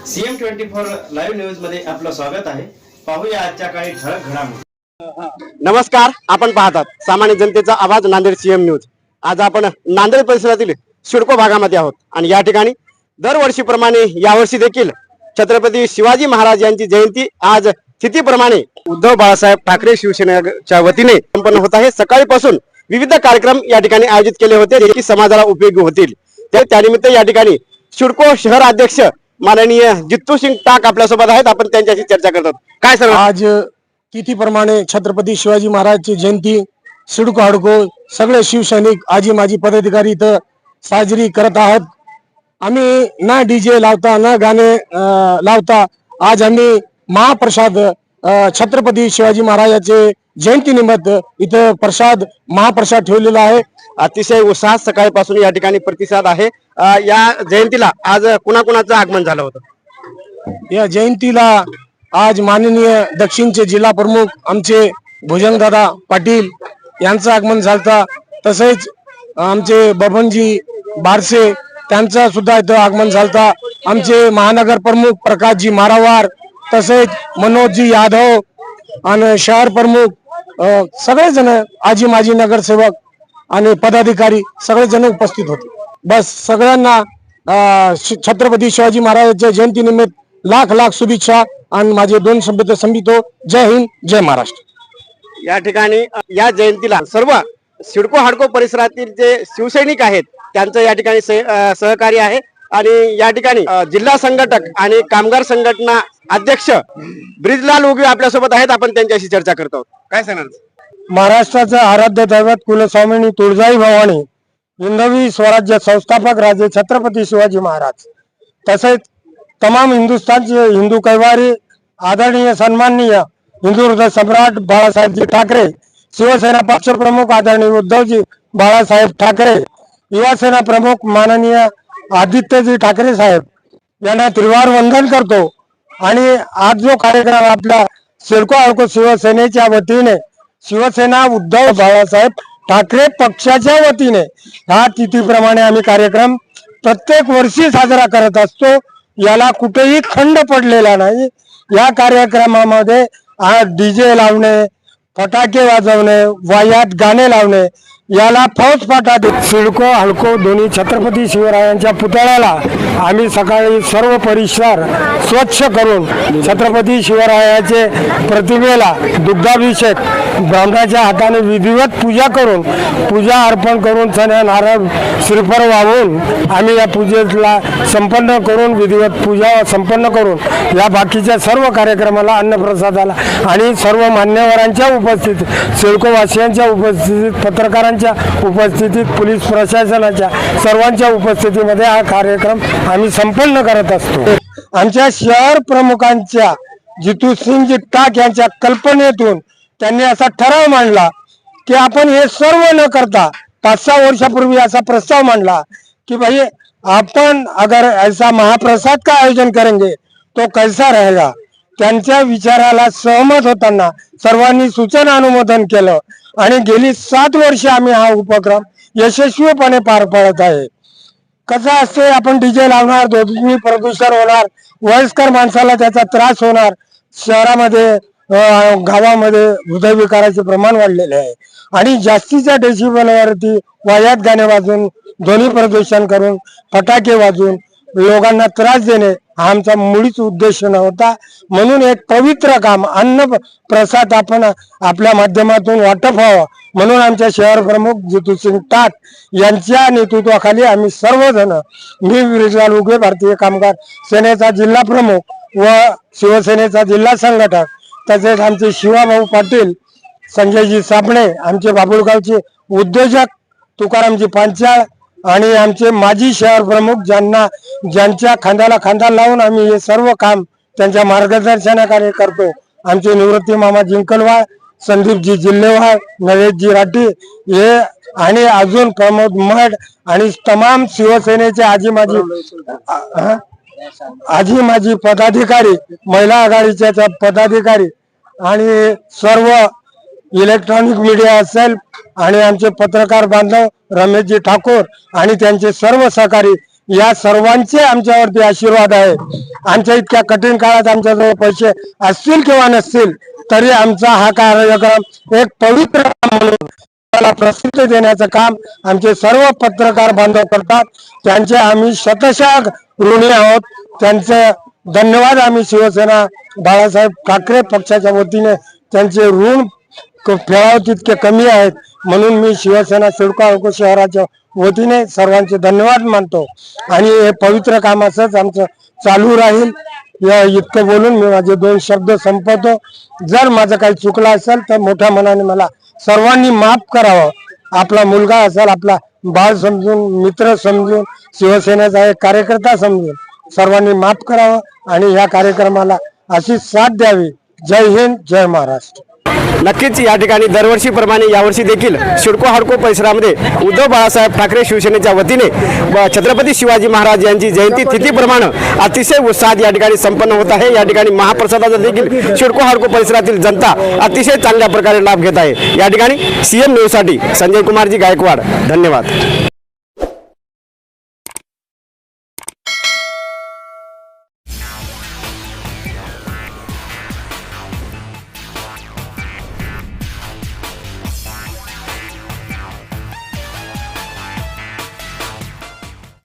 CM24 live news मध्ये आपलं स्वागत आहे। पाहूया आजच्या काही ठळक घडामोडी। नमस्कार, आपण पाहतात सामान्य जनतेचा आवाज नांदेड CM न्यूज। आज आपण नांदेड परिसरातील सिडको भागामध्ये आहोत आणि या ठिकाणी दरवर्षीप्रमाणे यावर्षी देखील छत्रपती शिवाजी महाराज यांची जयंती आज तिथीप्रमाणे उद्धव बाळासाहेब ठाकरे शिवसेनेच्या वतीने संपन्न होत आहे। सकाळीपासून विविध कार्यक्रम या ठिकाणी आयोजित केले होते जे की समाजाला उपयोगी होतील। त्यानिमित्त या ठिकाणी सिडको शहर अध्यक्ष माननीय जित्तू सिंग टाक आपल्यासोबत आहेत। आपण त्यांच्याशी चर्चा करतात। काय सर, आज तिथीप्रमाणे छत्रपती शिवाजी महाराजची जयंती सिडको हडको सगळे शिवसैनिक आजी माजी पदाधिकारी इथं साजरी करत आहोत। आम्ही ना डीजे लावता ना गाणे लावता आज आम्ही महाप्रसाद छत्रपती शिवाजी महाराजांचे जयंती निमित्त इथं महाप्रसाद ठेवलेला आहे। अतिशय उत्साहात सकाळपासून या ठिकाणी प्रतिसाद आहे। या जयंतीला आज कुणाकुणाचं आगमन झालं होतं? या जयंतीला आज माननीय दक्षिणचे जिल्हा प्रमुख आमचे भुजंगदादा पाटील यांचं आगमन झालं। तसेच आमचे बबनजी बारसे त्यांचं सुद्धा इथं आगमन झालं। आमचे महानगर प्रमुख प्रकाशजी मारावार तसेच मनोजजी यादव आणि शहर प्रमुख सगळेजण आजी माजी नगरसेवक आणि पदाधिकारी सगळेजण उपस्थित होते। बस सगळ्यांना छत्रपती शिवाजी महाराजांच्या जयंती निमित्त लाख लाख शुभेच्छा आणि माझे 2 शब्द संबितो। जय हिंद, जय महाराष्ट्र। या ठिकाणी या जयंतीला सर्व सिडको हडको परिसरातील जे शिवसैनिक आहेत त्यांचं या ठिकाणी सहकार्य आहे आणि या ठिकाणी जिल्हा संघटक आणि कामगार संघटना अध्यक्ष ब्रिजलाल उगवे आपल्यासोबत आहेत। आपण त्यांच्याशी चर्चा करतो। काय सांगणार? महाराष्ट्राचं आराध्य दैवत कुलस्वामिनी तुळजाई भवानी हिंदवी स्वराज्य संस्थापक राजे छत्रपती शिवाजी महाराज तसेच तमाम हिंदुस्थानचे हिंदू कैवारी आदरणीय सन्माननीय हिंदू हृदय सम्राट बाळासाहेबजी ठाकरे, शिवसेना पक्ष प्रमुख आदरणीय उद्धवजी बाळासाहेब ठाकरे, युवा सेना प्रमुख माननीय आदित्यजी ठाकरे साहेब यांना त्रिवार वंदन करतो। आणि आज जो कार्यक्रम आपल्या सिडको हडको शिवसेनेच्या वतीने शिवसेना उद्धव बाळासाहेब ठाकरे पक्षाच्या वतीने ह्या तिथीप्रमाणे आम्ही कार्यक्रम प्रत्येक वर्षी साजरा करत असतो। याला कुठेही खंड पडलेला नाही। या कार्यक्रमामध्ये डीजे लावणे, फटाके वाजवणे, वायात गाणे लावणे याला फौजफाटा देत सिडको हडको दोन्ही छत्रपती शिवरायांच्या पुतळ्याला आम्ही सकाळी सर्व परिसर स्वच्छ करून छत्रपती शिवरायाचे प्रतिमेला दुग्धाभिषेक ब्राह्मणाच्या हाताने विधिवत पूजा करून पूजा अर्पण करून चण्या नारळ श्रीफळ वाहून आम्ही या पूजेला संपन्न करून विधिवत पूजा संपन्न करून या बाकीच्या सर्व कार्यक्रमाला अन्नप्रसादाला आणि सर्व मान्यवरांच्या उपस्थितीत सिडकोवासियांच्या उपस्थितीत पत्रकारांच्या उपस्थितीत पोलीस प्रशासनाच्या सर्वांच्या उपस्थितीमध्ये हा कार्यक्रम आम्ही संपन्न करत असतो। आमच्या शहर प्रमुखांच्या जितू सिंग टाक यांच्या कल्पनेतून त्यांनी असा ठराव मांडला की आपण हे सर्व न करता 5-6 वर्षापूर्वी असा प्रस्ताव मांडला कि भाई अपन अगर ऐसा महाप्रसाद का आयोजन करेंगे तो कैसा रहेगा। त्यांच्या विचाराला सहमत होताना सर्वांनी सूचना अनुमोदन केलं आणि गेली 7 वर्ष आम्ही हा उपक्रम यशस्वीपणे पार पाडत आहे। कसं असते, आपण डीजे लावणार, ध्वनी प्रदूषण होणार, वयस्कर माणसाला त्याचा त्रास होणार, शहरामध्ये गावामध्ये हृदयविकाराचे प्रमाण वाढलेले आहे आणि जास्तीच्या डेसिबलवरती वायात गाणे वाजून ध्वनी प्रदूषण करून फटाके वाजून लोकांना त्रास देणे हा आमचा मुळीच उद्देश नव्हता। म्हणून एक पवित्र काम अन्न प्रसाद आपण आपल्या माध्यमातून वाटप व्हावं म्हणून आमच्या शहर प्रमुख जितू सिंग टाक यांच्या नेतृत्वाखाली आम्ही सर्वजण, मी ब्रिजलाल उगवे भारतीय कामगार सेनेचा जिल्हा प्रमुख व शिवसेनेचा जिल्हा संघटक तसेच आमचे शिवाभाऊ पाटील, संजयजी साबणे, आमचे बाबुळगावचे उद्योजक तुकारामजी पांचाळ आणि आमचे माजी शहर प्रमुख ज्यांच्या खांद्याला खांदा लावून आम्ही हे सर्व काम त्यांच्या मार्गदर्शनाखाली करतो। आमचे निवृत्ती मामा जिंकलवाळ, संदीपजी जिल्हेवाळ, नवेशजी राठी हे आणि अजून प्रमोद मड आणि तमाम शिवसेनेचे आजी माजी पदाधिकारी, महिला आघाडीच्या पदाधिकारी आणि सर्व इलेक्ट्रॉनिक मीडिया असेल आणि आमचे पत्रकार बांधव रमेशजी ठाकूर आणि त्यांचे सर्व सहकारी या सर्वांचे आमच्यावरती आशीर्वाद आहे. आमच्या इतक्या कठीण काळात आमच्याजवळ पैसे असतील किंवा नसतील तरी आमचा हा कार्यक्रम एक पवित्र काम म्हणून त्याला प्रसिद्धी देण्याचं काम आमचे सर्व पत्रकार बांधव करतात. त्यांचे आम्ही शतशः ऋणी आहोत. त्यांचे धन्यवाद. आम्ही शिवसेना बाळासाहेब ठाकरे पक्षाच्या वतीने त्यांचे ऋण फेडावं तितके कमी आहेत. म्हणून मी शिवसेना सिडको शहराच्या वतीने सर्वांचे धन्यवाद मानतो आणि हे पवित्र काम असंच आमचं चालू राहील. या इतकं बोलून मी माझे 2 शब्द संपवतो. जर माझं काही चुकलं असेल तर मोठ्या मनाने मला सर्वांनी माफ करावं. आपला मुलगा असेल, आपला बाळ समजून, मित्र समजून, शिवसेनेचा एक कार्यकर्ता समजून सर्वांनी माफ करावं आणि या कार्यक्रमाला अशी साथ द्यावी. जय हिंद, जय महाराष्ट्र. नक्कीच या ठिकाणी दरवर्षीप्रमाणे यावर्षी देखील सिडको हाडको परिसरामध्ये उद्धव बाळासाहेब ठाकरे शिवसेनेच्या वतीने छत्रपती शिवाजी महाराज यांची जयंती तिथीप्रमाणे अतिशय उत्साहात या ठिकाणी संपन्न होत आहे. या ठिकाणी महाप्रसादाचा देखील सिडको हाडको परिसरातील जनता अतिशय चांगल्या प्रकारे लाभ घेत आहे. या ठिकाणी CM न्यूजसाठी संजय कुमारजी गायकवाड. धन्यवाद.